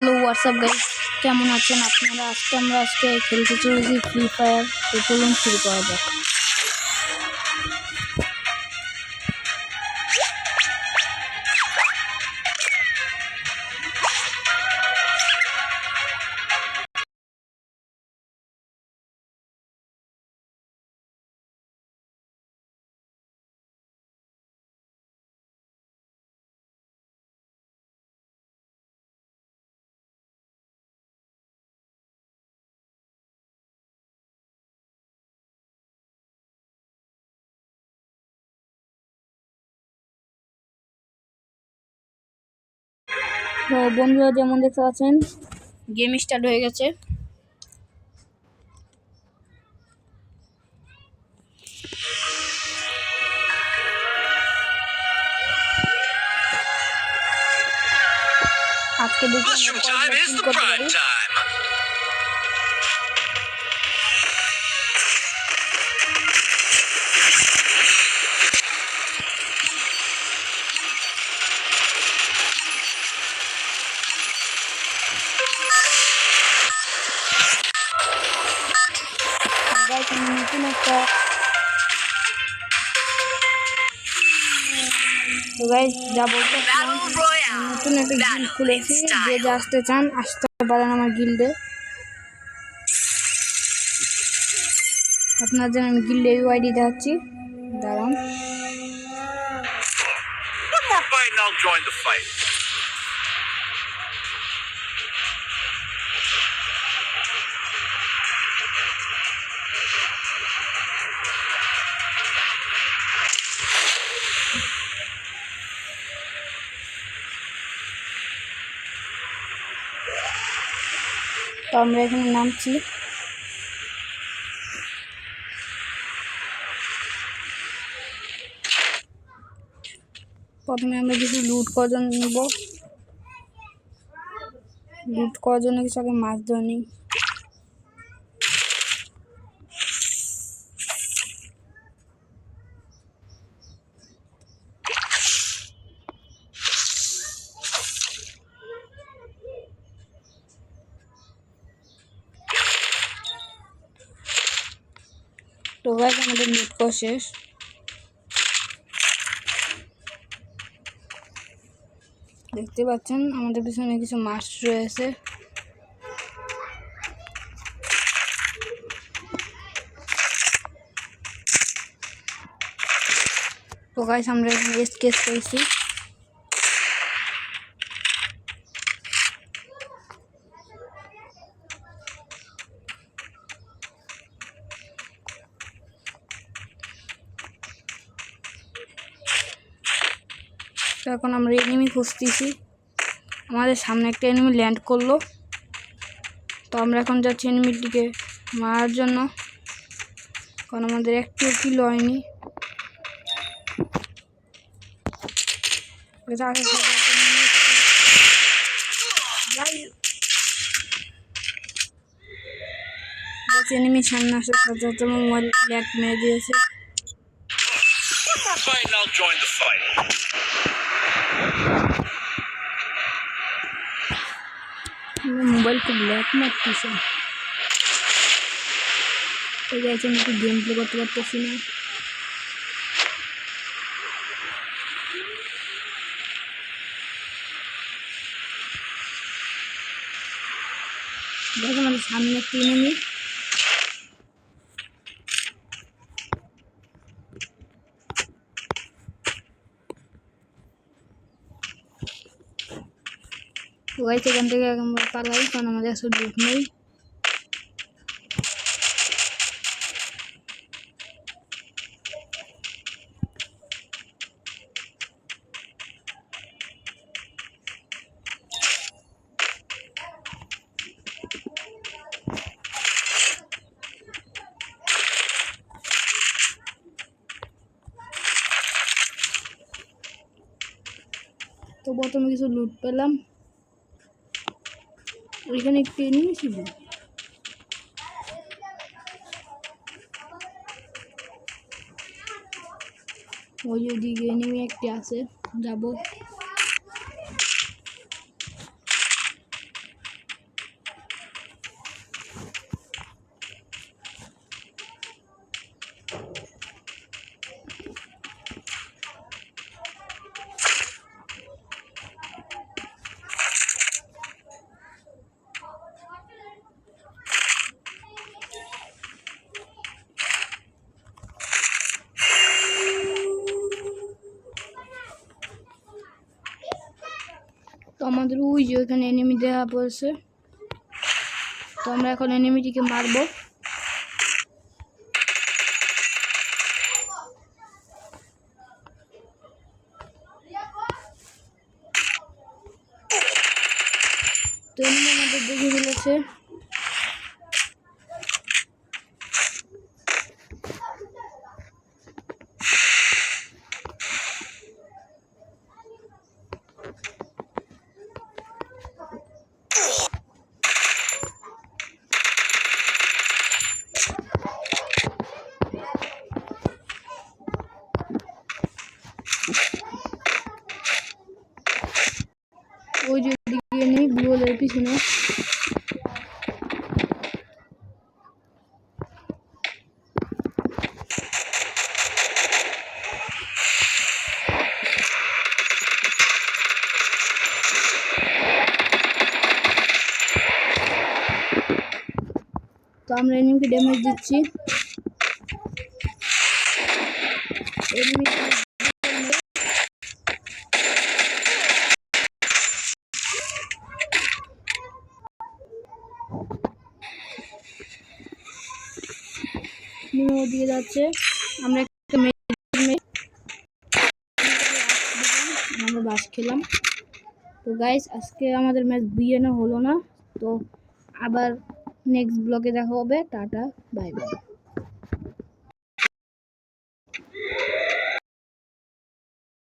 Hello WhatsApp guys, কেমন আছেন আপনারা? আজকে খেলতে চলেছি ফ্রি ফায়ার। তো চলুন শুরু করা যাক। তো বন্ধুরা, যেমন দেখতে পাচ্ছেন গেম স্টার্ট হয়ে গেছে। আজকে দেখি করতে পারি। নতুন একটা যা বলতে নতুন একটা গিল্ড খুলেছি। যে আসতে চান আসতে পারেন আমার গিল্ডে। আপনার জন্য আমি গিল্ডে ইউআইডি দেখাচ্ছি, দাঁড়ান। তো আমরা এখানে নামছি। প্রথমে আমরা কিছু লুট করার জন্য নেব। লুট করার জন্য কিছু আগে মাছ ধরে নিই। তো গাইস, আমাদের লুট করা শেষ। দেখতে পাচ্ছেন আমাদের পিছনে কিছু মাছ রয়েছে। তো গাইস, আমরা এখানে এসকেপ পেয়েছি। তো এখন আমরা এনিমি খুঁজতেছি। আমাদের সামনে একটা এনিমি ল্যান্ড করলো। তো আমরা এখন যাচ্ছি এনিমির দিকে মারার জন্য, কারণ আমাদের একটু কিল হয়নি। এনিমির সামনে আসার সাথে সাথে মোবাইল ল্যাগ মেরে দিয়েছে। মোবাইল খুব ল্যাগ মারতেছে। তো গাইস, আমি একটু গেম প্লে করতে পারতেছি না। দেখো আমাদের সামনে একটা এনিমি। তো গাইস, এখান থেকে আমরা পালাই, কারণ আমাদের আসলে লুট নেই। তো প্রথমে কিছু লুট পেলাম। ওইখানে একটু এনিমি ছিল। ওই ওদিকে এনিমি একটি আছে, যাব। আমাদের ওই যে ওইখানে এনিমি দেখা পড়েছে, তো আমরা এখন এনিমিটিকে মারবো। তো এনিমি আমাদের দেখে ফেলেছে। ওই যে দিকে নেই ব্লু ওয়ালের পিছনে। তো আমরা এনিমিকে ড্যামেজ দিচ্ছি। এনিমি দিয়ে যাচ্ছে। আমরা একটা আমরা বাস খেলাম। তো গাইস আজকে আমাদের ম্যাচ বিয়েনো হলো না, তো আবার নেক্সট ব্লগে দেখা হবে। Tata bye bye.